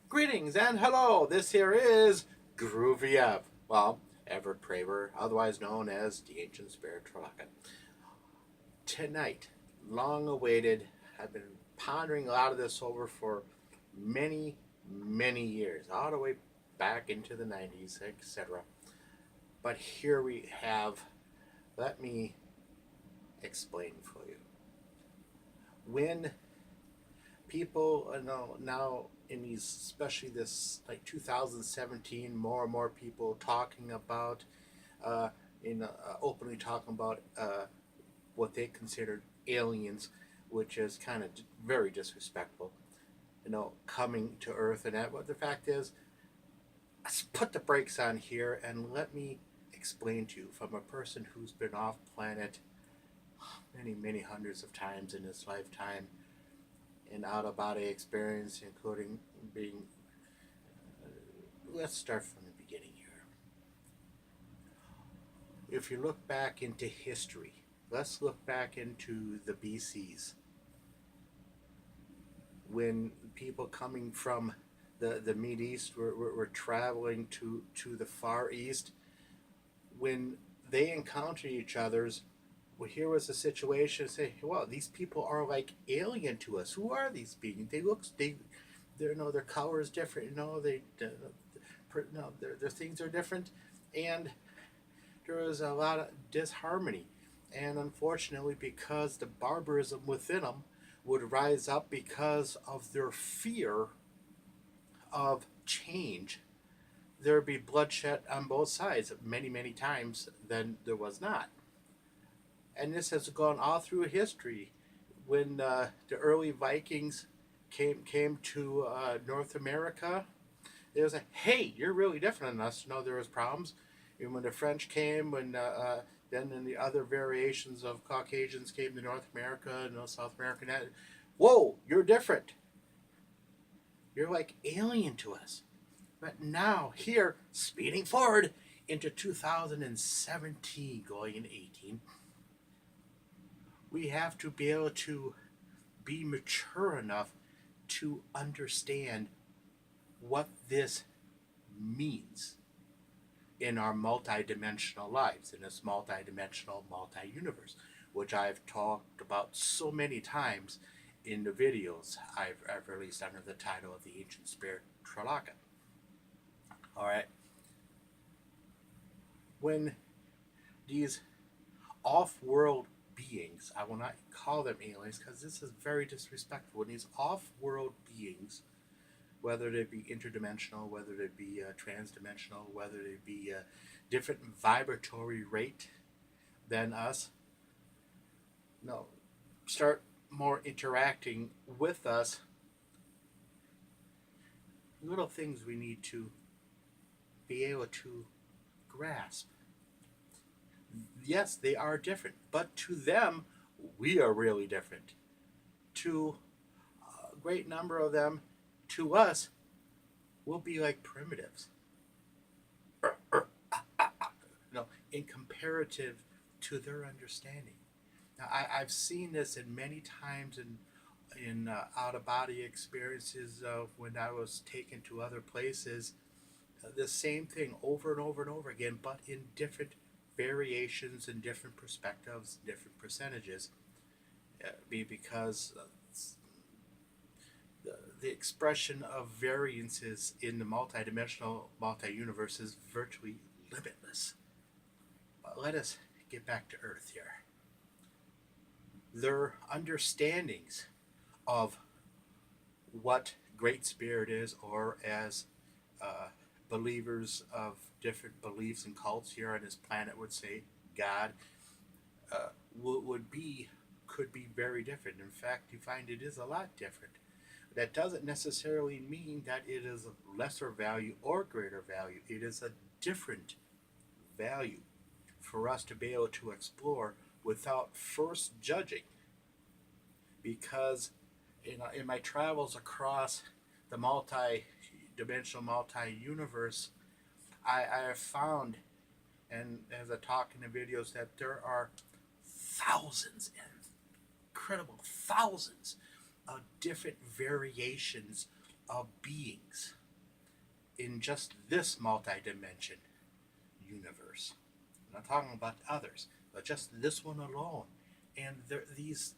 Greetings and hello. This here is Groovy Well, Everett Praver, otherwise known as the Ancient Spirit Trollaka. Tonight, long awaited, I've been pondering a lot of this over for many, many years, all the way back into the 90s, etc. But here we have, let me explain for you. When people know now in these, especially this like 2017, more and more people talking about uh, openly talking about what they considered aliens, which is kind of very disrespectful, coming to earth. And that, what the fact is, let's put the brakes on here and let me explain to you from a person who's been off planet many hundreds of times in his lifetime, an out of body experience, including being. Let's start from the beginning here. If you look back into history, let's look back into the BCs, when people coming from the Mid East were traveling to the Far East. When they encountered each other's, well, here was a situation. Say, well, these people are like alien to us. Who are these beings? Their color is different. Their things are different, and there was a lot of disharmony. And unfortunately, because the barbarism within them would rise up because of their fear of change, there would be bloodshed on both sides many times than there was not. And this has gone all through history. When the early Vikings came to North America, it was like, hey, you're really different than us. There was problems. And when the French came, then in the other variations of Caucasians came to North America, South America, whoa, you're different. You're like alien to us. But now, here, speeding forward into 2017, going in 18, we have to be able to be mature enough to understand what this means in our multidimensional lives, in this multidimensional multi-universe, which I've talked about so many times in the videos I've released under the title of the Ancient Spirit Trollaka. All right. When these off-world beings, I will not call them aliens because this is very disrespectful. When these off-world beings, whether they be interdimensional, whether they be transdimensional, whether they be a different vibratory rate than us, start more interacting with us, little things we need to be able to grasp. Yes, they are different, but to them, we are really different. To a great number of them, to us, we'll be like primitives. In comparative to their understanding. Now, I've seen this in many times in out of body experiences when I was taken to other places. The same thing over and over and over again, but in different variations and different perspectives, different percentages. Because the expression of variances in the multidimensional multi-universe is virtually limitless. But let us get back to Earth here. Their understandings of what Great Spirit is, or as believers of different beliefs and cults here on this planet would say, God, could be very different. In fact, you find it is a lot different. That doesn't necessarily mean that it is of lesser value or greater value. It is a different value for us to be able to explore without first judging. Because in my travels across the multi-dimensional, multi-universe, I have found, and as I talk in the videos, that there are thousands and incredible thousands of different variations of beings in just this multidimension universe. I'm not talking about others, but just this one alone. And these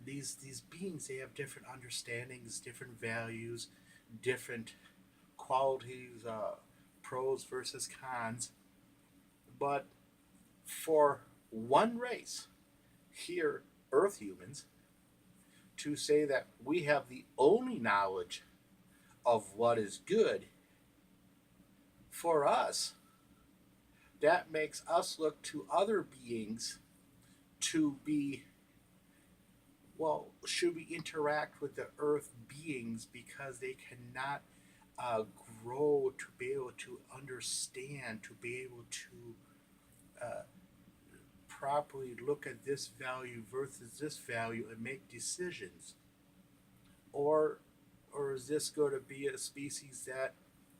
beings, they have different understandings, different values, different qualities, pros versus cons. But for one race here, Earth humans, to say that we have the only knowledge of what is good for us, that makes us look to other beings to be, well, should we interact with the Earth beings because they cannot uh, grow to be able to understand, to be able to properly look at this value versus this value and make decisions? Or or is this going to be a species that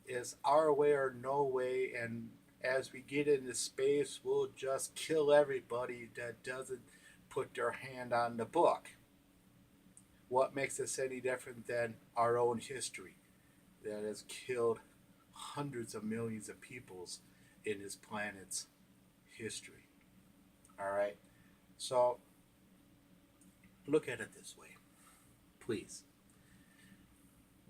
is our way or no way, and as we get into space we'll just kill everybody that doesn't put their hand on the book? What makes us any different than our own history that has killed hundreds of millions of peoples in this planet's history? All right, so look at it this way, please.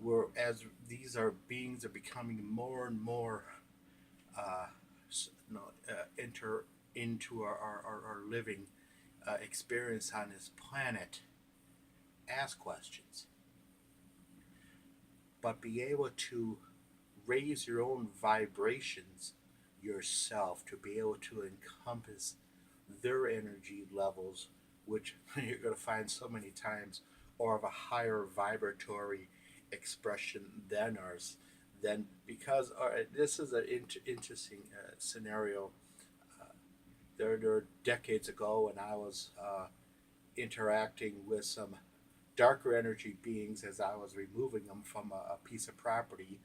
We're, as these are beings are becoming more and more uh, enter into our living experience on this planet, ask questions, but be able to raise your own vibrations yourself to be able to encompass their energy levels, which you're going to find so many times are of a higher vibratory expression than ours. Then, because this is an interesting scenario. Uh, there were decades ago when I was interacting with some darker energy beings as I was removing them from a piece of property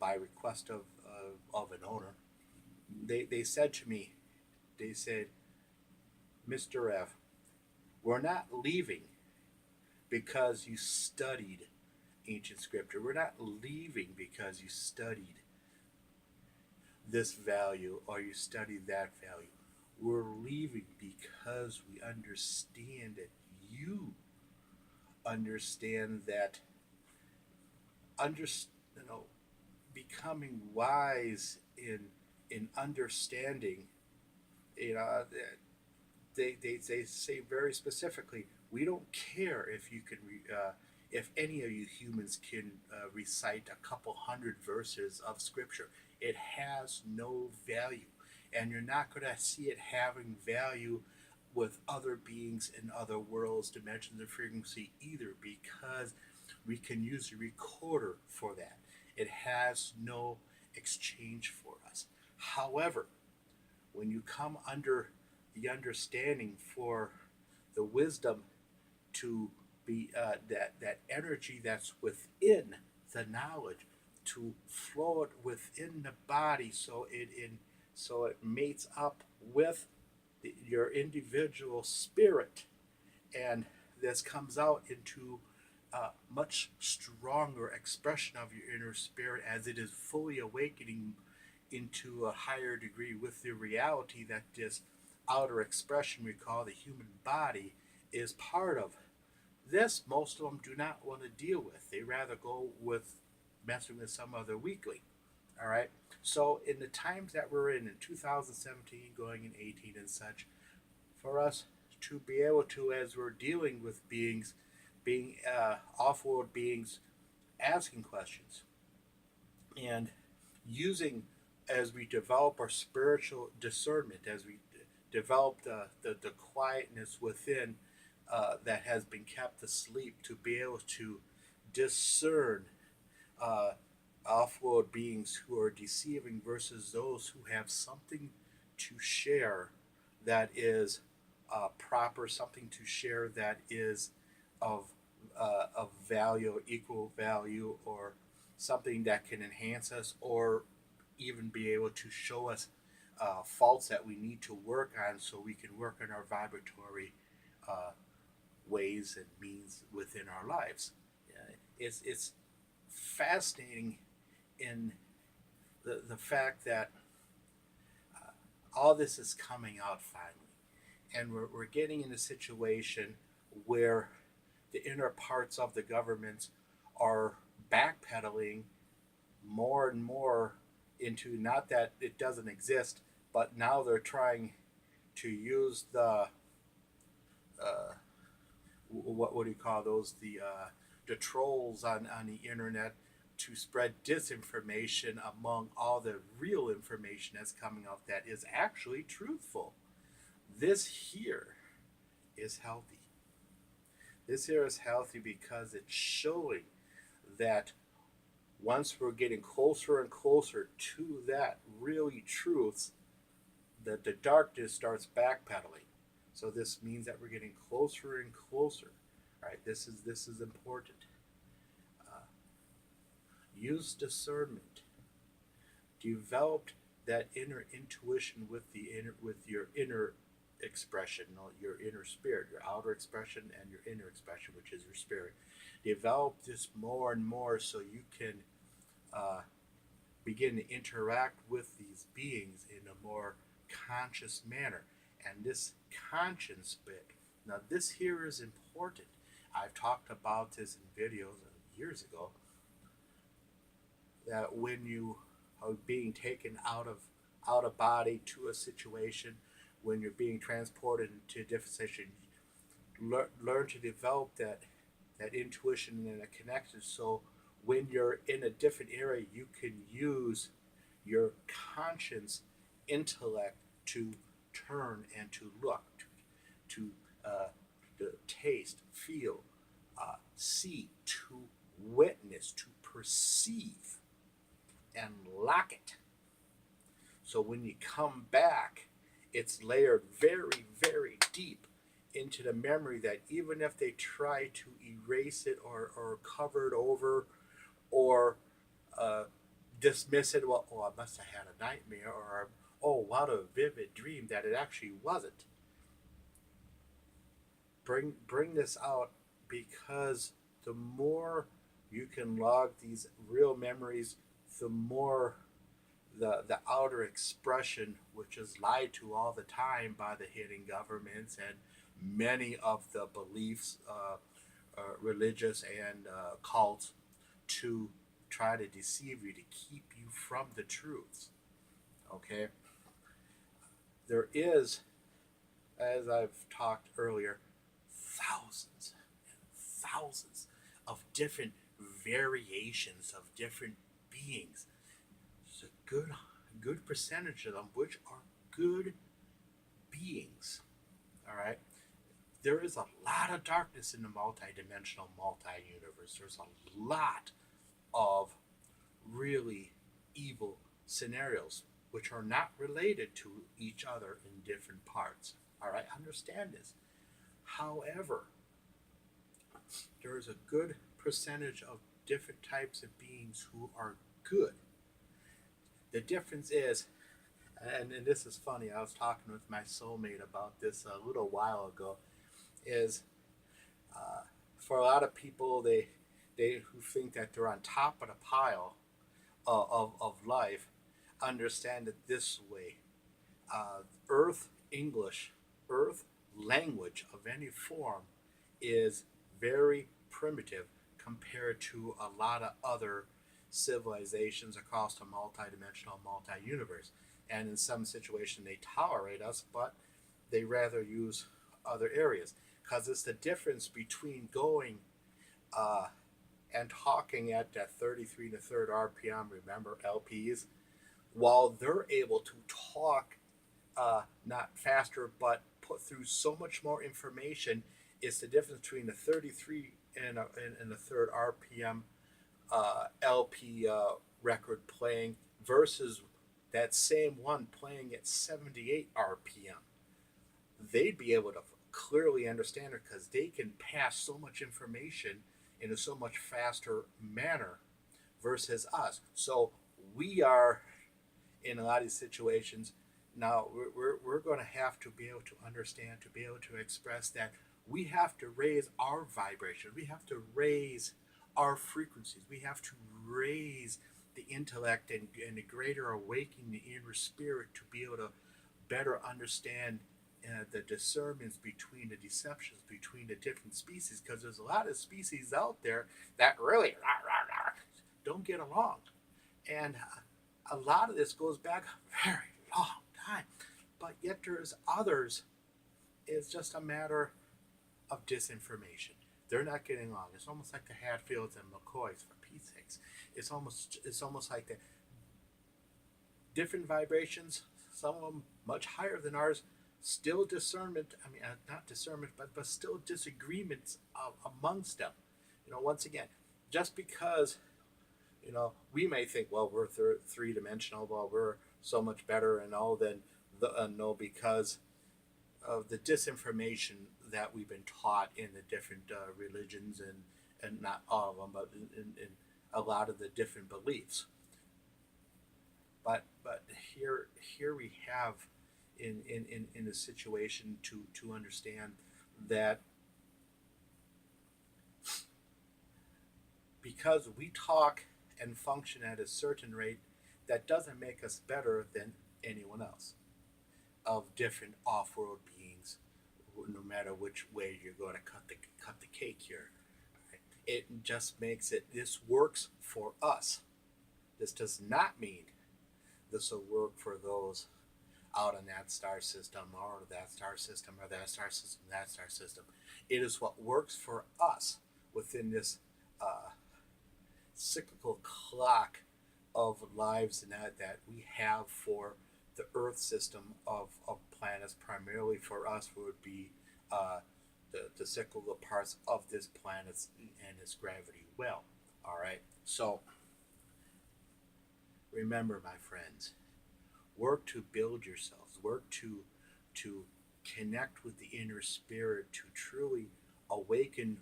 by request of an owner. They said to me, they said, Mr. F, we're not leaving because you studied ancient scripture. We're not leaving because you studied this value or you studied that value. We're leaving because we understand that you understand that under you know becoming wise in understanding, you know, they say very specifically, we don't care if you can if any of you humans can recite a couple hundred verses of scripture. It has no value, and you're not going to see it having value with other beings in other worlds, dimensions, and frequency either, because we can use a recorder for that. It has no exchange for us. However, when you come under the understanding for the wisdom to be that energy that's within the knowledge, to flow it within the body, so it mates up with your individual spirit, and this comes out into a much stronger expression of your inner spirit as it is fully awakening into a higher degree with the reality that this outer expression we call the human body is part of. This, most of them do not want to deal with. They rather go with messing with some other weakling. All right. So in the times that we're in 2017, going in 18 and such, for us to be able to, as we're dealing with beings, being off-world beings, asking questions and using, as we develop our spiritual discernment, as we develop the quietness within that has been kept asleep, to be able to discern uh, off-world beings who are deceiving versus those who have something to share that is proper, something to share that is of of value, equal value, or something that can enhance us, or even be able to show us faults that we need to work on, so we can work on our vibratory uh, ways and means within our lives. It's fascinating in the fact that all this is coming out finally, and we're getting in a situation where the inner parts of the government are backpedaling more and more into, not that it doesn't exist, but now they're trying to use uh, what do you call those, the trolls on the internet, to spread disinformation among all the real information that's coming out that is actually truthful. This here is healthy. This here is healthy because it's showing that once we're getting closer and closer to that really truth, that the darkness starts backpedaling. So this means that we're getting closer and closer. All right, this is important. Uh, Use discernment. Developed that inner intuition with your inner expression, your inner spirit, your outer expression and your inner expression, which is your spirit. Develop this more and more so you can uh, begin to interact with these beings in a more conscious manner. And this conscience bit, now this here is important. I've talked about this in videos years ago, that when you are being taken out of body to a situation, when you're being transported into a different situation, learn to develop that intuition and a connection. So when you're in a different area, you can use your conscience intellect to turn and to look, uh, to taste, feel, see, to witness, to perceive, and lock it. So when you come back, it's layered very, very deep into the memory, that even if they try to erase it or cover it over, or uh, dismiss it, well, oh, I must have had a nightmare, or oh, what a vivid dream, that it actually wasn't. Bring this out, because the more you can log these real memories, the more the outer expression, which is lied to all the time by the hidden governments and many of the beliefs, religious and cults, to try to deceive you, to keep you from the truths. Okay, there is, as I've talked earlier, thousands and thousands of different variations of different beings. It's a good percentage of them which are good beings. All right. There is a lot of darkness in the multi-dimensional multi-universe. There's a lot of really evil scenarios which are not related to each other in different parts. All right, understand this. However, there is a good percentage of different types of beings who are good. The difference is, and this is funny, I was talking with my soulmate about this a little while ago, is uh, for a lot of people, they who think that they're on top of the pile of life, understand it this way. Earth English, Earth language of any form, is very primitive compared to a lot of other civilizations across the multi-dimensional multi-universe. And in some situations, they tolerate us, but they rather use other areas, because it's the difference between going uh, and talking at that 33 and a third RPM, remember LPs, while they're able to talk not faster but put through so much more information. It's the difference between the 33 and a third RPM LP record playing versus that same one playing at 78 RPM. They'd be able to clearly understand it because they can pass so much information in a so much faster manner versus us. So we are, in a lot of these situations, now we're going to have to be able to understand, to be able to express that we have to raise our vibration. We have to raise our frequencies. We have to raise the intellect and a greater awakening the inner spirit to be able to better understand the discernments between the deceptions between the different species, because there's a lot of species out there that really don't get along. And a lot of this goes back a very long time. But yet there's others, it's just a matter of disinformation. They're not getting along. It's almost like the Hatfields and McCoys, for Pete's sakes. It's almost like the different vibrations, some of them much higher than ours, still discernment. I mean, not discernment, but still disagreements amongst them. Once again, just because we may think, well, we're three dimensional, well, we're so much better and all, then no, because of the disinformation that we've been taught in the different religions, and not all of them, but in a lot of the different beliefs. But here we have in a situation to understand that because we talk and function at a certain rate, that doesn't make us better than anyone else of different off-world beings, no matter which way you're going to cut the cake here. It just makes it, this works for us. This does not mean this will work for those out in that star system, or that star system, or that star system, that star system. It is what works for us within this cyclical clock of lives and that we have for the Earth system of planets. Primarily for us would be the cyclical parts of this planet and its gravity well. All right, so remember, my friends, work to build yourselves, work to connect with the inner spirit, to truly awaken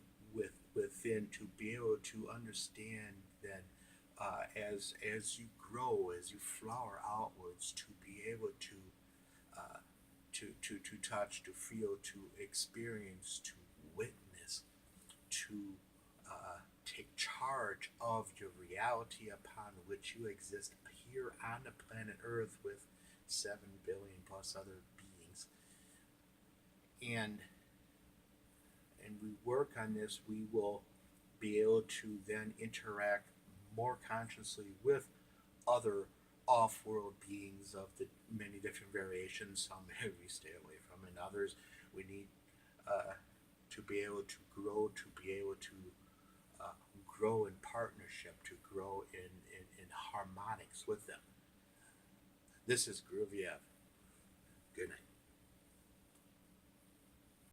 within, to be able to understand that as you grow, as you flower outwards, to be able to touch, to feel, to experience, to witness, to take charge of your reality upon which you exist here on the planet Earth with 7 billion plus other beings. And we work on this, we will be able to then interact more consciously with other off-world beings of the many different variations. Some we stay away from, and others we need to be able to grow, to be able to grow in partnership, to grow in harmonics with them. This is Gruviev.